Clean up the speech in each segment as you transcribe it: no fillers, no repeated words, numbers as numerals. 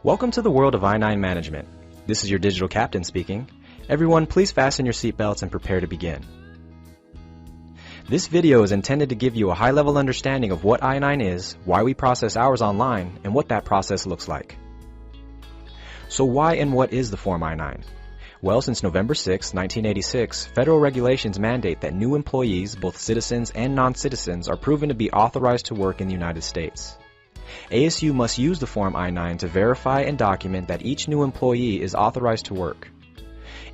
Welcome to the world of I-9 management. This is your digital captain speaking. Everyone, please fasten your seatbelts and prepare to begin. This video is intended to give you a high-level understanding of what I-9 is, why we process ours online, and what that process looks like. So why and what is the Form I-9? Well, since November 6, 1986, federal regulations mandate that new employees, both citizens and non-citizens, are proven to be authorized to work in the United States. ASU must use the Form I-9 to verify and document that each new employee is authorized to work.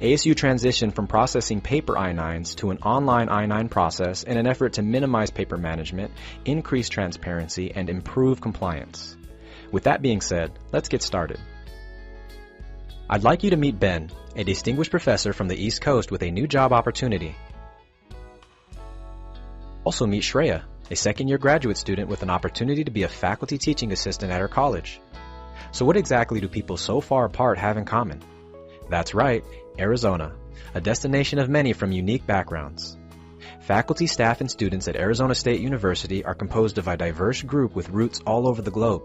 ASU transitioned from processing paper I-9s to an online I-9 process in an effort to minimize paper management, increase transparency, and improve compliance. With that being said, let's get started. I'd like you to meet Ben, a distinguished professor from the East Coast with a new job opportunity. Also meet Shreya, a second-year graduate student with an opportunity to be a faculty teaching assistant at her college. So what exactly do people so far apart have in common? That's right, Arizona, a destination of many from unique backgrounds. Faculty, staff, and students at Arizona State University are composed of a diverse group with roots all over the globe.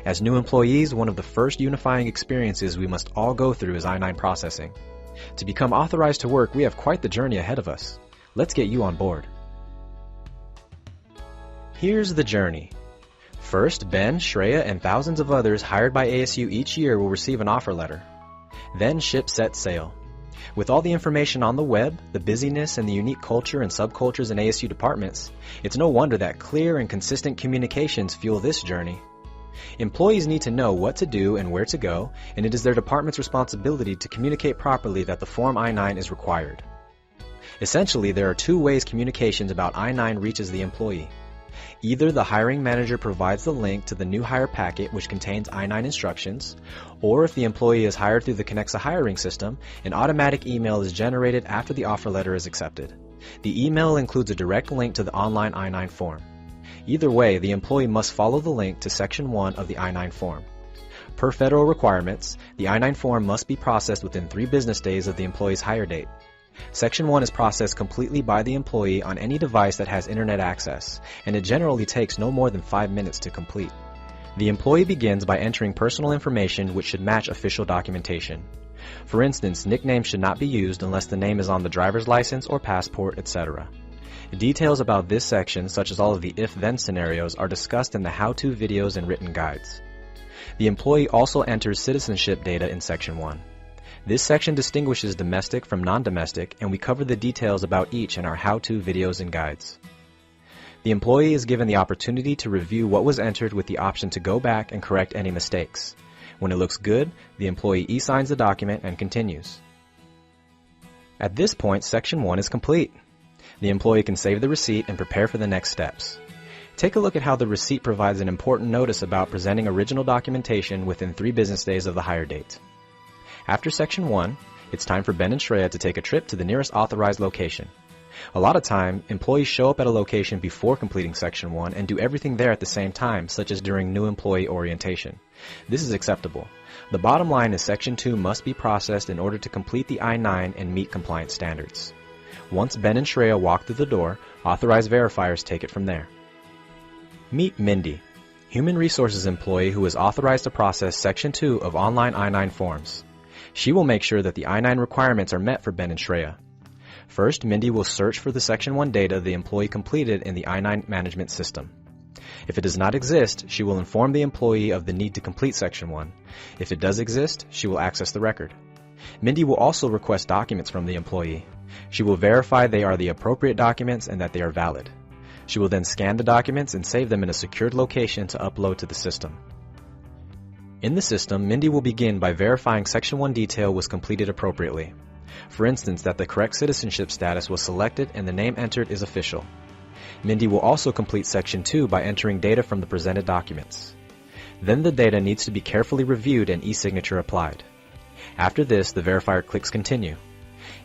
As new employees, one of the first unifying experiences we must all go through is I-9 processing. To become authorized to work, we have quite the journey ahead of us. Let's get you on board. Here's the journey. First, Ben, Shreya, and thousands of others hired by ASU each year will receive an offer letter. Then ship set sail. With all the information on the web, the busyness, and the unique culture and subcultures in ASU departments, it's no wonder that clear and consistent communications fuel this journey. Employees need to know what to do and where to go, and it is their department's responsibility to communicate properly that the Form I-9 is required. Essentially, there are two ways communications about I-9 reaches the employee. Either the hiring manager provides the link to the new hire packet which contains I-9 instructions, or if the employee is hired through the Connexa hiring system, an automatic email is generated after the offer letter is accepted. The email includes a direct link to the online I-9 form. Either way, the employee must follow the link to Section 1 of the I-9 form. Per federal requirements, the I-9 form must be processed within 3 business days of the employee's hire date. Section 1 is processed completely by the employee on any device that has internet access, and it generally takes no more than 5 minutes to complete. The employee begins by entering personal information which should match official documentation. For instance, nicknames should not be used unless the name is on the driver's license or passport, etc. Details about this section, such as all of the if-then scenarios, are discussed in the how-to videos and written guides. The employee also enters citizenship data in Section 1. This section distinguishes domestic from non-domestic, and we cover the details about each in our how-to videos and guides. The employee is given the opportunity to review what was entered with the option to go back and correct any mistakes. When it looks good, the employee e-signs the document and continues. At this point, Section 1 is complete. The employee can save the receipt and prepare for the next steps. Take a look at how the receipt provides an important notice about presenting original documentation within 3 business days of the hire date. After Section 1, it's time for Ben and Shreya to take a trip to the nearest authorized location. A lot of time, employees show up at a location before completing Section 1 and do everything there at the same time, such as during new employee orientation. This is acceptable. The bottom line is Section 2 must be processed in order to complete the I-9 and meet compliance standards. Once Ben and Shreya walk through the door, authorized verifiers take it from there. Meet Mindy, Human Resources employee who is authorized to process Section 2 of online I-9 forms. She will make sure that the I-9 requirements are met for Ben and Shreya. First, Mindy will search for the Section 1 data the employee completed in the I-9 management system. If it does not exist, she will inform the employee of the need to complete Section 1. If it does exist, she will access the record. Mindy will also request documents from the employee. She will verify they are the appropriate documents and that they are valid. She will then scan the documents and save them in a secured location to upload to the system. In the system, Mindy will begin by verifying Section 1 detail was completed appropriately. For instance, that the correct citizenship status was selected and the name entered is official. Mindy will also complete Section 2 by entering data from the presented documents. Then the data needs to be carefully reviewed and e-signature applied. After this, the verifier clicks Continue.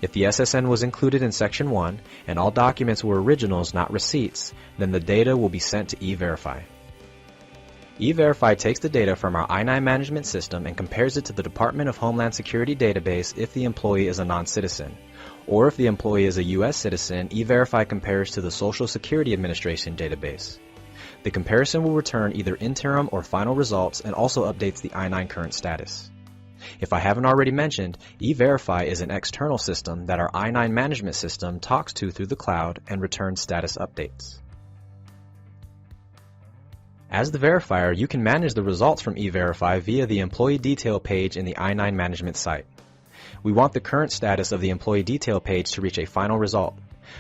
If the SSN was included in Section 1 and all documents were originals, not receipts, then the data will be sent to E-Verify. E-Verify takes the data from our I-9 management system and compares it to the Department of Homeland Security database if the employee is a non-citizen. Or if the employee is a U.S. citizen, E-Verify compares to the Social Security Administration database. The comparison will return either interim or final results and also updates the I-9 current status. If I haven't already mentioned, E-Verify is an external system that our I-9 management system talks to through the cloud and returns status updates. As the verifier, you can manage the results from E-Verify via the employee detail page in the I-9 management site. We want the current status of the employee detail page to reach a final result.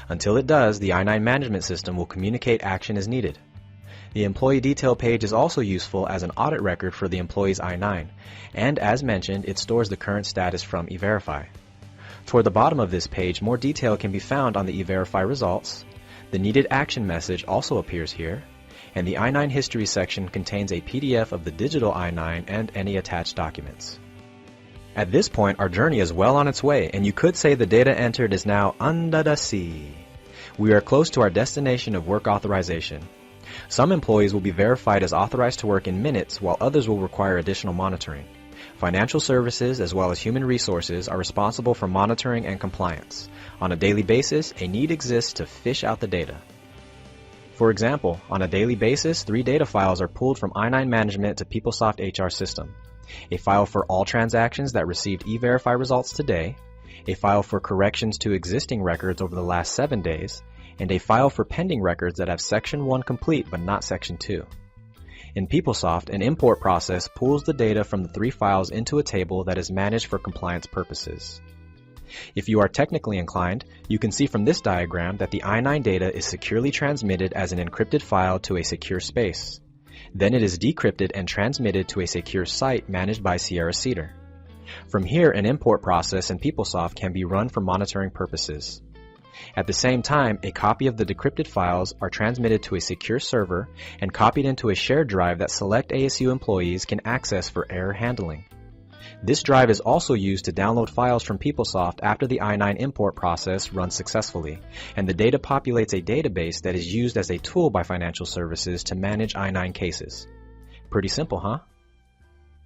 Until it does, the I-9 management system will communicate action as needed. The employee detail page is also useful as an audit record for the employee's I-9, and as mentioned, it stores the current status from E-Verify. Toward the bottom of this page, more detail can be found on the E-Verify results. The needed action message also appears here, and the I-9 history section contains a PDF of the digital I-9 and any attached documents. At this point, our journey is well on its way, and you could say the data entered is now under the sea. We are close to our destination of work authorization. Some employees will be verified as authorized to work in minutes, while others will require additional monitoring. Financial services, as well as human resources, are responsible for monitoring and compliance. On a daily basis, a need exists to fish out the data. For example, on a daily basis, 3 data files are pulled from I-9 Management to PeopleSoft HR system. A file for all transactions that received E-Verify results today, a file for corrections to existing records over the last 7 days, and a file for pending records that have Section 1 complete but not Section 2. In PeopleSoft, an import process pulls the data from the 3 files into a table that is managed for compliance purposes. If you are technically inclined, you can see from this diagram that the I-9 data is securely transmitted as an encrypted file to a secure space. Then it is decrypted and transmitted to a secure site managed by Sierra Cedar. From here, an import process in PeopleSoft can be run for monitoring purposes. At the same time, a copy of the decrypted files are transmitted to a secure server and copied into a shared drive that select ASU employees can access for error handling. This drive is also used to download files from PeopleSoft after the I-9 import process runs successfully, and the data populates a database that is used as a tool by financial services to manage I-9 cases. Pretty simple, huh?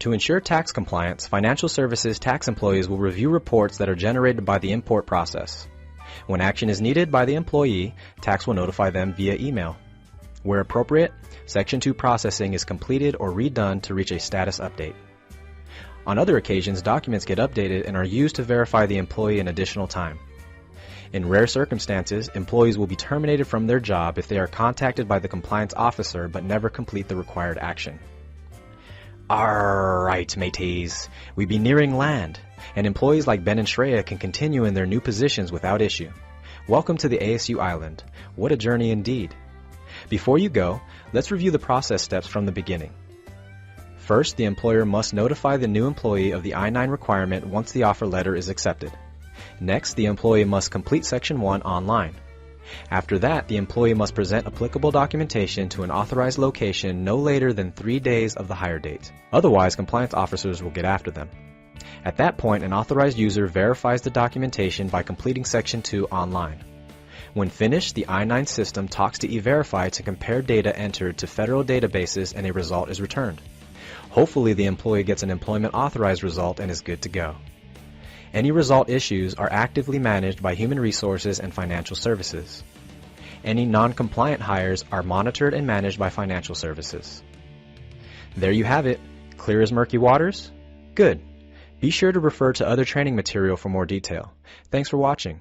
To ensure tax compliance, financial services tax employees will review reports that are generated by the import process. When action is needed by the employee, tax will notify them via email. Where appropriate, Section 2 processing is completed or redone to reach a status update. On other occasions, documents get updated and are used to verify the employee an additional time. In rare circumstances, employees will be terminated from their job if they are contacted by the compliance officer but never complete the required action. Alright, mateys, we be nearing land, and employees like Ben and Shreya can continue in their new positions without issue. Welcome to the ASU Island. What a journey indeed. Before you go, let's review the process steps from the beginning. First, the employer must notify the new employee of the I-9 requirement once the offer letter is accepted. Next, the employee must complete Section 1 online. After that, the employee must present applicable documentation to an authorized location no later than 3 days of the hire date. Otherwise, compliance officers will get after them. At that point, an authorized user verifies the documentation by completing Section 2 online. When finished, the I-9 system talks to E-Verify to compare data entered to federal databases and a result is returned. Hopefully, the employee gets an employment authorized result and is good to go. Any result issues are actively managed by Human Resources and Financial Services. Any non-compliant hires are monitored and managed by Financial Services. There you have it. Clear as murky waters? Good. Be sure to refer to other training material for more detail. Thanks for watching.